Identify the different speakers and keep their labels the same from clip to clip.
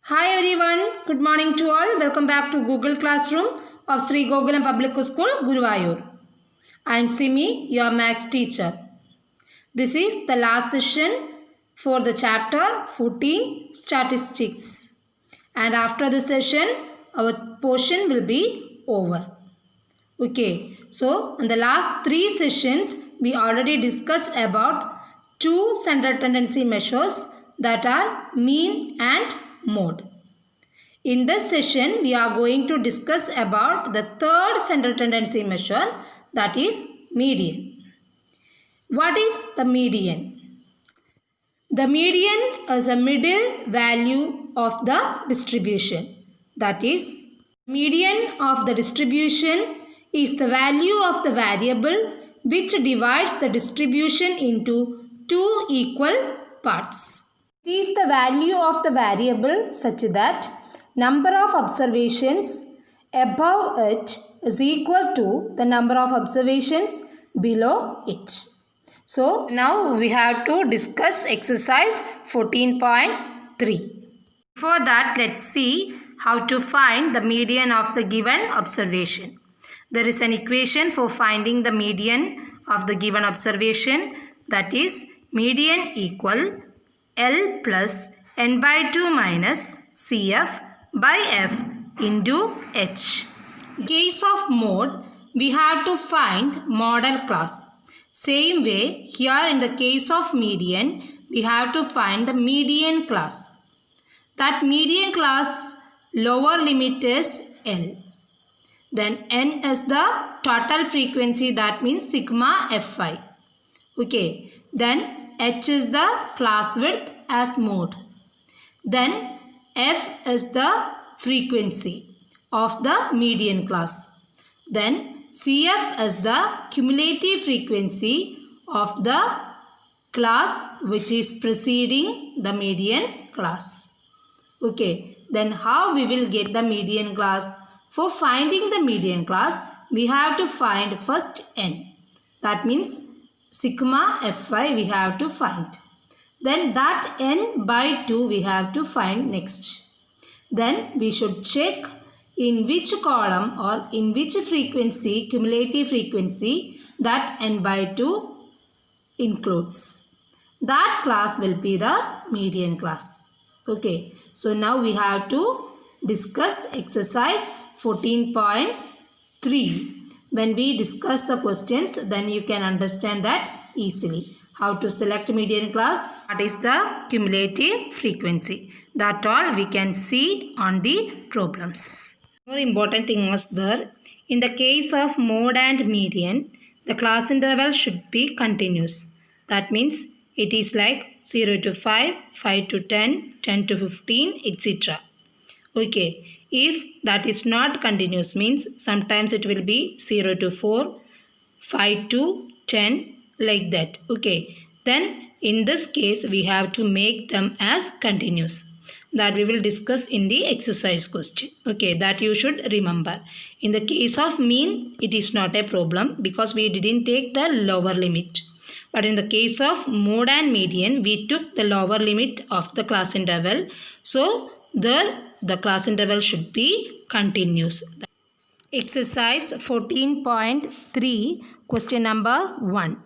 Speaker 1: Hi everyone, good morning to all. Welcome back to Google Classroom of Sri Gokulam Public School, Guruvayur. I am Simi, your maths teacher. This is the last session for the chapter 14, Statistics. And after the session, our portion will be over. Okay, so in the last 3 sessions, we already discussed about two central tendency measures that are mean and mode. In this session, we are going to discuss about the third central tendency measure, that is median. What is the median? The median is a middle value of the distribution. That is, median of the distribution is the value of the variable which divides the distribution into two equal parts. It is the value of the variable such that number of observations above it is equal to the number of observations below it. So now we have to discuss exercise 14.3. For that, let's see how to find the median of the given observation. There is an equation for finding the median of the given observation, that is median equal L plus n by 2 minus CF by F into H. In case of mode, we have to find model class. Same way, here in the case of median, we have to find the median class. That median class lower limit is L. Then N is the total frequency, that means sigma Fi. Okay. Then H is the class width as mode. Then F is the frequency of the median class. Then CF is the cumulative frequency of the class which is preceding the median class. Okay, then how we will get the median class? For finding the median class, we have to find first n. That means sigma Fi we have to find. Then that n by 2 we have to find next. Then we should check in which column or in which frequency, cumulative frequency, that n by 2 includes. That class will be the median class. Okay, so now we have to discuss exercise 14.3. When we discuss the questions, then you can understand that easily. How to select median class, what is the cumulative frequency. That all we can see on the problems. More important thing was there. In the case of mode and median, the class interval should be continuous. That means it is like 0 to 5, 5 to 10, 10 to 15, etc. Okay. If that is not continuous, means sometimes it will be 0 to 4, 5 to 10, like that. Okay. Then in this case, we have to make them as continuous. That we will discuss in the exercise question. Okay, that you should remember. In the case of mean, it is not a problem because we didn't take the lower limit. But in the case of mode and median, we took the lower limit of the class interval. So, the class interval should be continuous. Exercise 14.3, question number 1.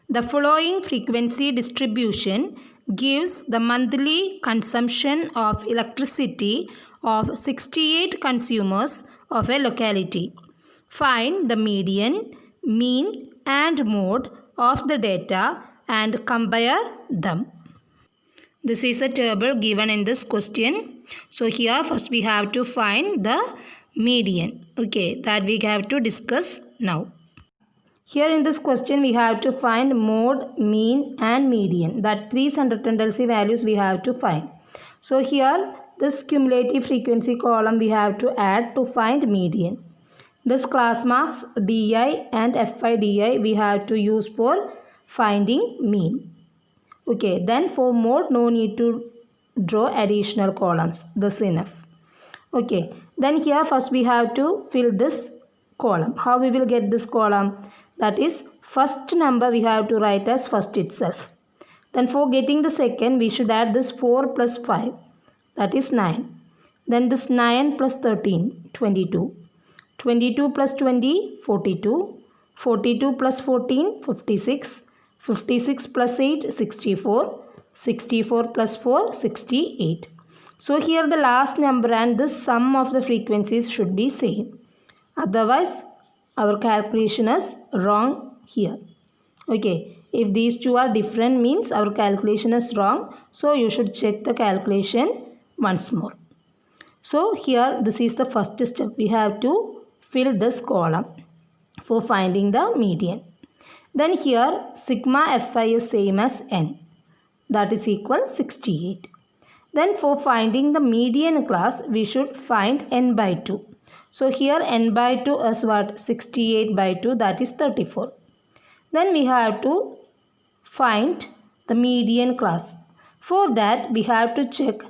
Speaker 1: The following frequency distribution gives the monthly consumption of electricity of 68 consumers of a locality. Find the median, mean and mode of the data and compare them. This is the table given in this question. So here first we have to find the median. Okay, that we have to discuss now. Here in this question we have to find mode, mean and median. That three central tendency values we have to find. So here this cumulative frequency column we have to add to find median. This class marks Di and Fi Di we have to use for finding mean. Okay, then for mode no need to draw additional columns. This enough. Okay, then here first we have to fill this column. How we will get this column? That is, first number we have to write as first itself. Then for getting the second, we should add this 4 plus 5. That is 9. Then this 9 plus 13, 22. 22 plus 20, 42. 42 plus 14, 56. 56 plus 8, 64. 64 plus 4, 68. So here the last number and the sum of the frequencies should be same. Otherwise, our calculation is wrong here. Okay, if these two are different means our calculation is wrong. So you should check the calculation once more. So here this is the first step. We have to fill this column for finding the median. Then here sigma fi is same as n. That is equal 68. Then for finding the median class, we should find n by 2. So here n by 2 is what? 68 by 2, that is 34. Then we have to find the median class. For that, we have to check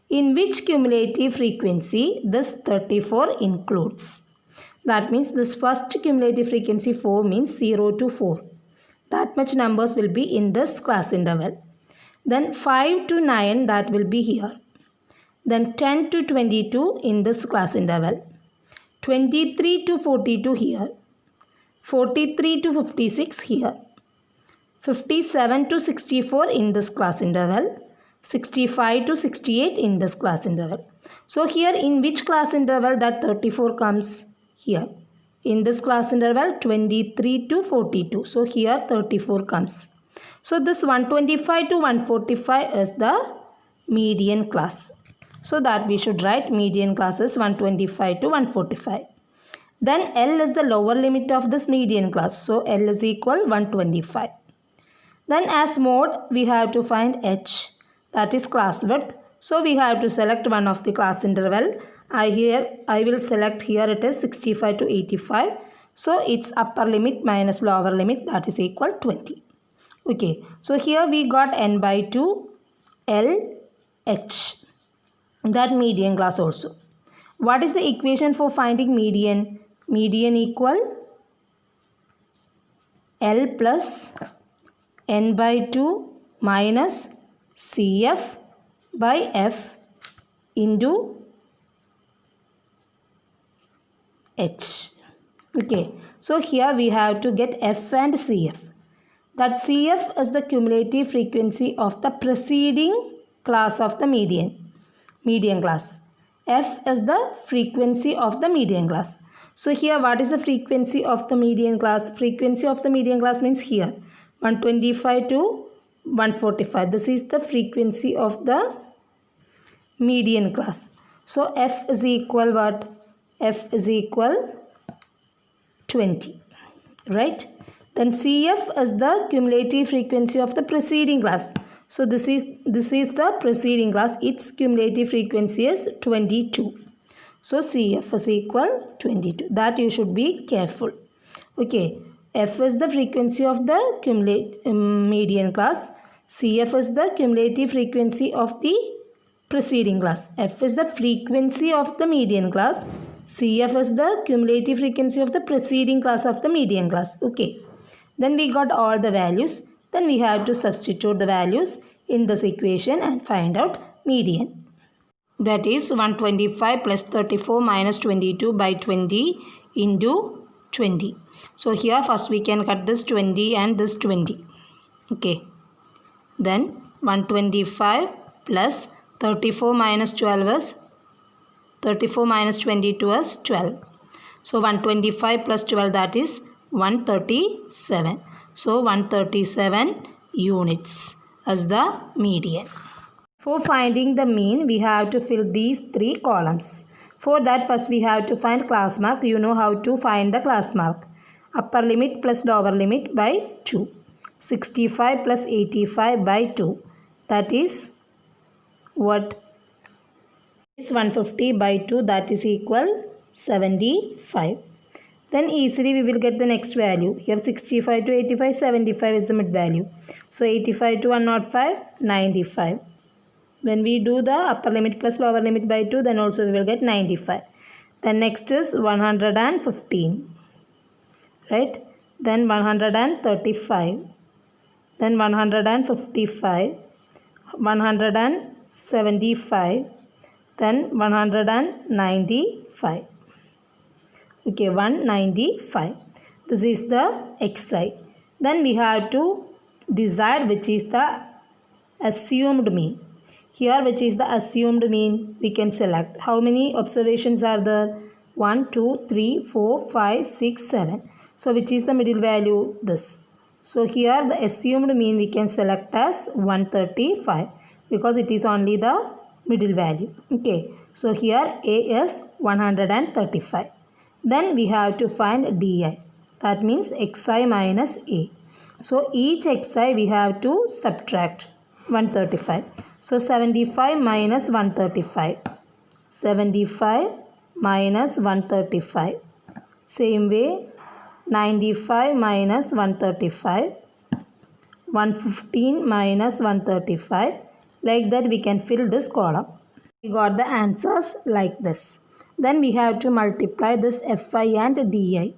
Speaker 1: in which cumulative frequency this 34 includes. That means this first cumulative frequency 4 means 0 to 4. That much numbers will be in this class interval. Then 5 to 9, that will be here. Then 10 to 22 in this class interval. 23 to 42 here. 43 to 56 here. 57 to 64 in this class interval. 65 to 68 in this class interval. So here in which class interval that 34 comes? Here. In this class interval 23 to 42. So here 34 comes. So this 125 to 145 is the median class. So that we should write median class is 125 to 145. Then L is the lower limit of this median class. So L is equal 125. Then as mode we have to find H, that is class width. So we have to select one of the class interval. I will select here it is 65 to 85. So its upper limit minus lower limit, that is equal 20. Okay, so here we got n by 2 L H, that median class also. What is the equation for finding median? Median equal L plus n by 2 minus CF by F into H. Okay, so here we have to get F and CF. That CF is the cumulative frequency of the preceding class of the median class. F is the frequency of the median class. So here what is the frequency of the median class? Frequency of the median class means here 125 to 145. This is the frequency of the median class. So F is equal what? F is equal 20, right? Then CF is the cumulative frequency of the preceding class. So this is the preceding class. Its cumulative frequency is 22. So CF is equal 22. That you should be careful. Okay, F is the frequency of the median class. CF is the cumulative frequency of the preceding class. F is the frequency of the median class. CF is the cumulative frequency of the preceding class of the median class. Okay. Then we got all the values. Then we have to substitute the values in this equation and find out median. That is 125 plus 34 minus 22 by 20 into 20. So here first we can cut this 20 and this 20. Okay. Then 125 plus 34 minus 12 is 34 minus 22 is 12. So 125 plus 12, that is 137. So 137 units as the median. For finding the mean, we have to fill these three columns. For that, first we have to find class mark. You know how to find the class mark. Upper limit plus lower limit by 2. 65 plus 85 by 2. That is what? Is 150 by 2, that is equal 75. Then easily we will get the next value. Here 65 to 85, 75 is the mid value. So 85 to 105, 95. When we do the upper limit plus lower limit by 2, then also we will get 95. Then next is 115. Right? Then 135. Then 155. 175. then 195. Okay, 195. This is the xi. Then we have to decide which is the assumed mean. Here, which is the assumed mean, we can select. How many observations are there? 1, 2, 3, 4, 5, 6, 7. So, which is the middle value? This. So, here the assumed mean we can select as 135 because it is only the middle value. Okay. So, here A is 135. Then we have to find di. That means xi minus a. So, each xi we have to subtract 135. So, 75 minus 135. 75 minus 135. Same way, 95 minus 135. 115 minus 135. Like that we can fill this column. We got the answers like this. Then we have to multiply this fi and di.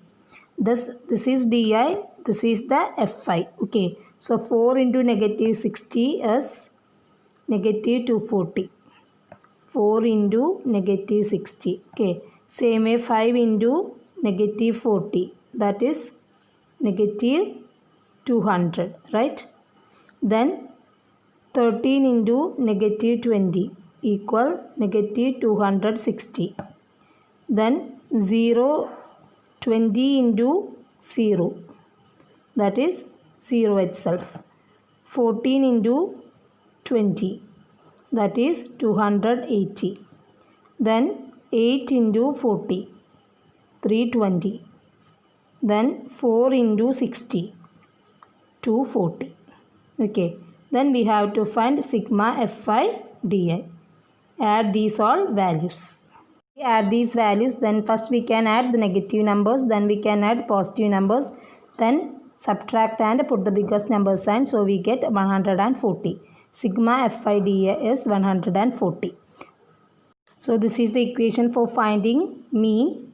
Speaker 1: This is di, this is the fi. Okay. So 4 into negative 60 is negative 240. 4 into negative 60. Okay. Same way 5 into negative 40. That is negative 200. Right. Then 13 into negative 20 equal negative 260. Then 0, 20 into 0. That is 0 itself. 14 into 20. That is 280. Then 8 into 40. 320. Then 4 into 60. 240. Okay. Then we have to find sigma fi di. Add these all values. Add these values, then first we can add the negative numbers, then we can add positive numbers, then subtract and put the biggest number sign. So we get 140. Sigma fi di is 140. So this is the equation for finding mean.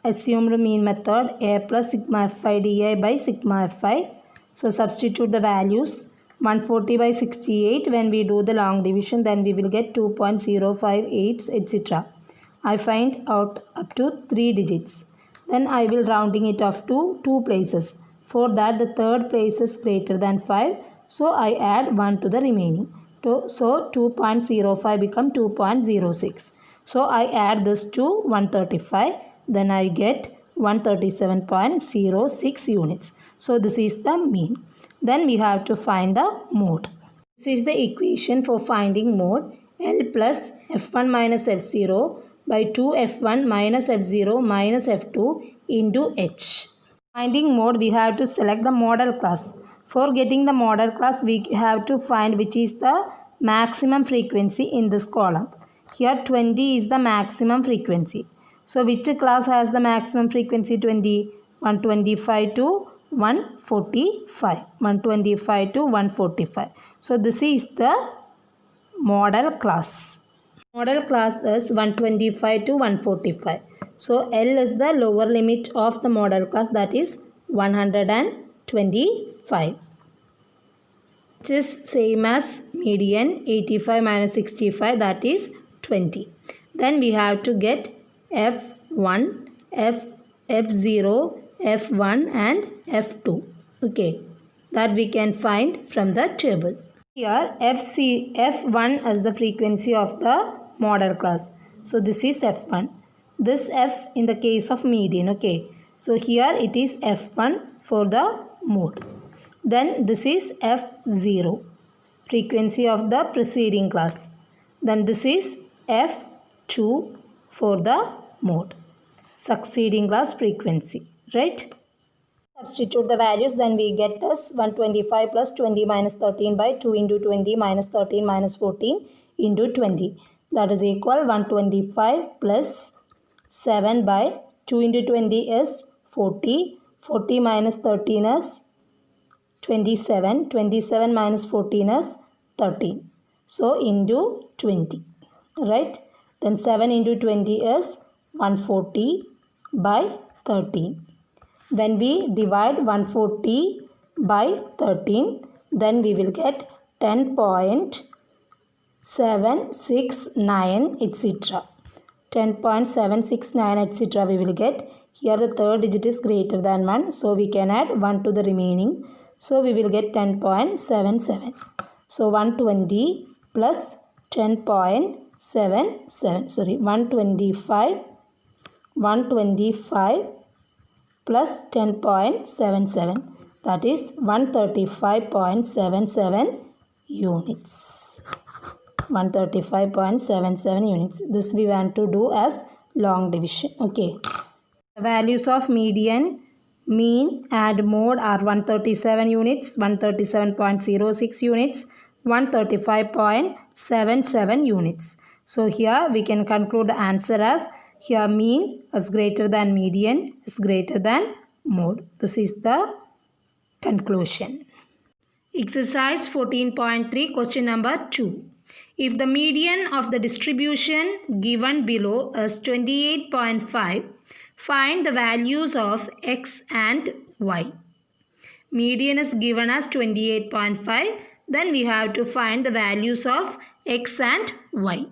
Speaker 1: Assumed mean method, a plus sigma fi di by sigma fi. So substitute the values. 140 by 68, when we do the long division, then we will get 2.058, etc. I find out up to 3 digits. Then I will rounding it off to 2 places. For that, the third place is greater than 5. So I add 1 to the remaining. So 2.05 become 2.06. So I add this to 135. Then I get 137.06 units. So this is the mean. Then we have to find the mode. This is the equation for finding mode. L plus f1 minus f0 by 2f1 minus f0 minus f2 into h. Finding mode, we have to select the model class. For getting the model class, we have to find which is the maximum frequency in this column. Here 20 is the maximum frequency. So which class has the maximum frequency 20? 125 to 145. 125 to 145. So this is the model class. Model class is 125 to 145. So L is the lower limit of the model class, that is 125. Which is same as median 85 minus 65, that is 20. Then we have to get F1, F0, F1 and F2. Okay, that we can find from the table. Here F1 is the frequency of the model class. So this is F1. This F in the case of median. Okay, so here it is F1 for the mode. Then this is F0, frequency of the preceding class. Then this is F2 for the mode, succeeding class frequency. Right? Substitute the values, then we get this 125 plus 20 minus 13 by 2 into 20 minus 13 minus 14 into 20. That is equal 125 plus 7 by 2 into 20 is 40. 40 minus 13 is 27. 27 minus 14 is 13. So into 20. Right? Then 7 into 20 is 140 by 13. When we divide 140 by 13, then we will get 10.13 7, 6, 9, etc. 10.769 etc. we will get. Here the third digit is greater than 1. So we can add 1 to the remaining. So we will get 10.77. So 120 plus 10.77. Sorry, 125 plus 10.77. That is 135.77 units. 135.77 units. This we want to do as long division. Okay. The values of median, mean and mode are 137 units, 137.06 units, 135.77 units. So here we can conclude the answer as here mean is greater than median is greater than mode. This is the conclusion. Exercise 14.3 question number 2. If the median of the distribution given below is 28.5, find the values of x and y. Median is given as 28.5. Then we have to find the values of x and y.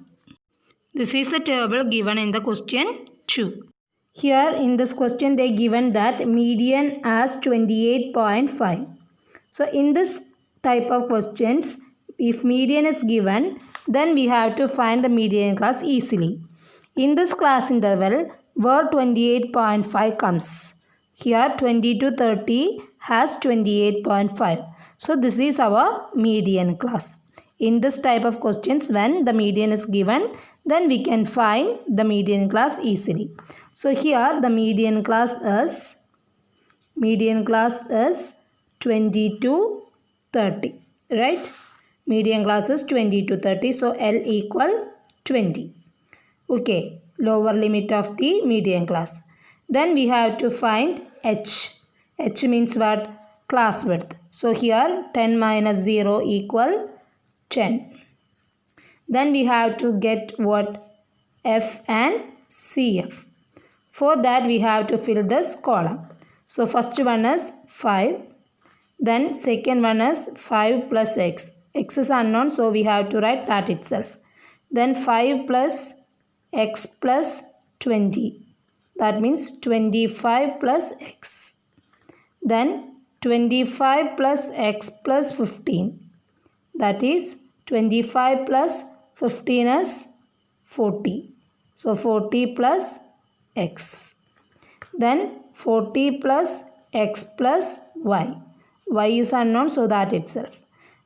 Speaker 1: This is the table given in the question 2. Here in this question they given that median as 28.5. So in this type of questions, if median is given, then we have to find the median class easily. In this class interval, where 28.5 comes. Here 20 to 30 has 28.5. So this is our median class. In this type of questions, when the median is given, then we can find the median class easily. So here the median class is 20 to 30, right? Median class is 20 to 30. So L equal 20. Okay, lower limit of the median class. Then we have to find H. H means what? Class width. So here 10 minus 0 equal 10. Then we have to get what? F and CF. For that we have to fill this column. So first one is 5. Then second one is 5 plus x. X is unknown, so we have to write that itself. Then 5 plus x plus 20. That means 25 plus x. Then 25 plus x plus 15. That is 25 plus 15 is 40. So 40 plus x. Then 40 plus x plus y. Y is unknown, so that itself.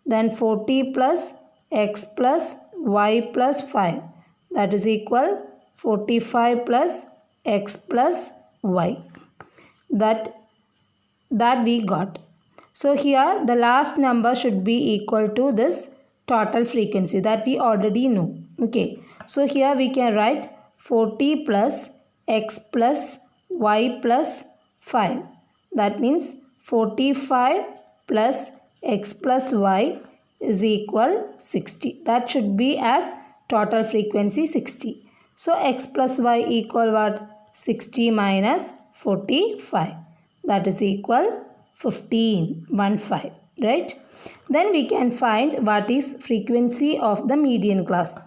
Speaker 1: Then 40 plus x plus y plus 5. That is equal 45 plus x plus y. That we got. So here the last number should be equal to this total frequency that we already know. Okay. So here we can write 40 plus x plus y plus 5. That means 45 plus x plus y is equal 60. That should be as total frequency 60. So x plus y equal what? 60 minus 45. That is equal 15. 15. Right? Then we can find what is frequency of the median class.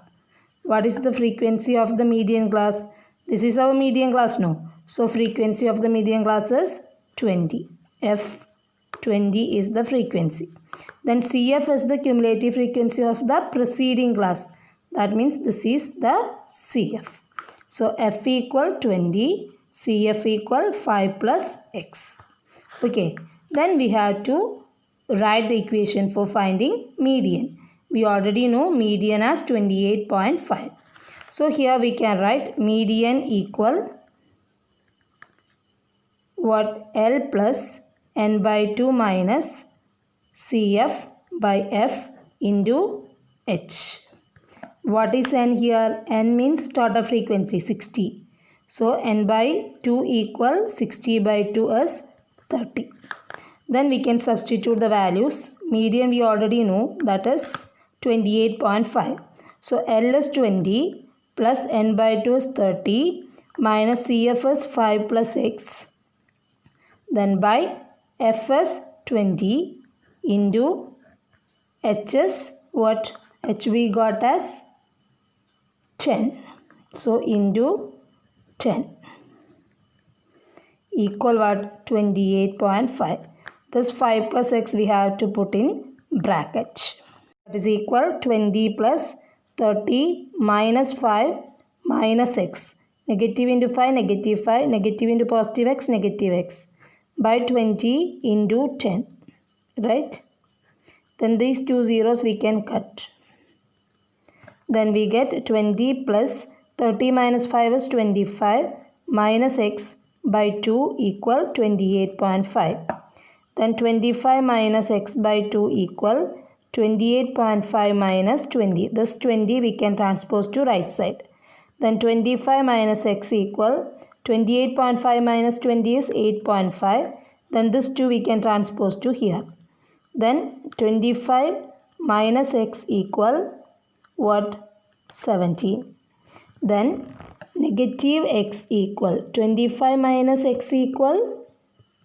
Speaker 1: What is the frequency of the median class? This is our median class, no? So frequency of the median class is 20. F 20 is the frequency. Then CF is the cumulative frequency of the preceding class. That means this is the CF. So F equal 20, CF equal 5 plus x. Okay. Then we have to write the equation for finding median. We already know median as 28.5. So here we can write median equal what? L plus n by 2 minus CF by F into H. What is n here? N means total frequency 60. So n by 2 equal 60 by 2 is 30. Then we can substitute the values. Median we already know, that is 28.5. So L is 20 plus n by 2 is 30 minus CF is 5 plus x. Then by F is 20 into H is what? h we got as 10. So into 10 equal what? 28.5. This 5 plus x we have to put in bracket. That is equal 20 plus 30 minus 5 minus x. Negative into 5, negative 5, negative into positive x, negative x. By 20 into 10. Right? Then these two zeros we can cut. Then we get 20 plus 30 minus 5 is 25 minus x by 2 equal 28.5. Then 25 minus x by 2 equal 28.5 minus 20. This 20 we can transpose to right side. Then 25 minus x equal 28.5 minus 20 is 8.5. Then this 2 we can transpose to here. Then 25 minus x equal what? 17. Then negative x equal 25 minus x equal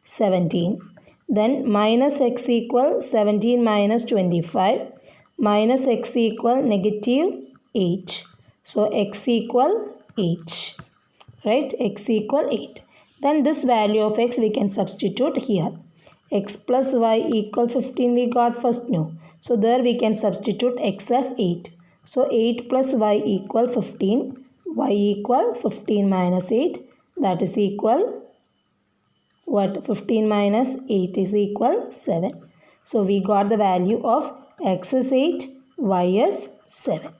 Speaker 1: 17. Then minus x equal 17 minus 25 minus x equal negative 8. So x equal 8. Right? X equal 8. Then this value of x we can substitute here. X plus y equal 15 we got first new. So there we can substitute x as 8. So 8 plus y equal 15. Y equal 15 minus 8. That is equal what? 15 minus 8 is equal 7. So we got the value of x is 8, y is 7.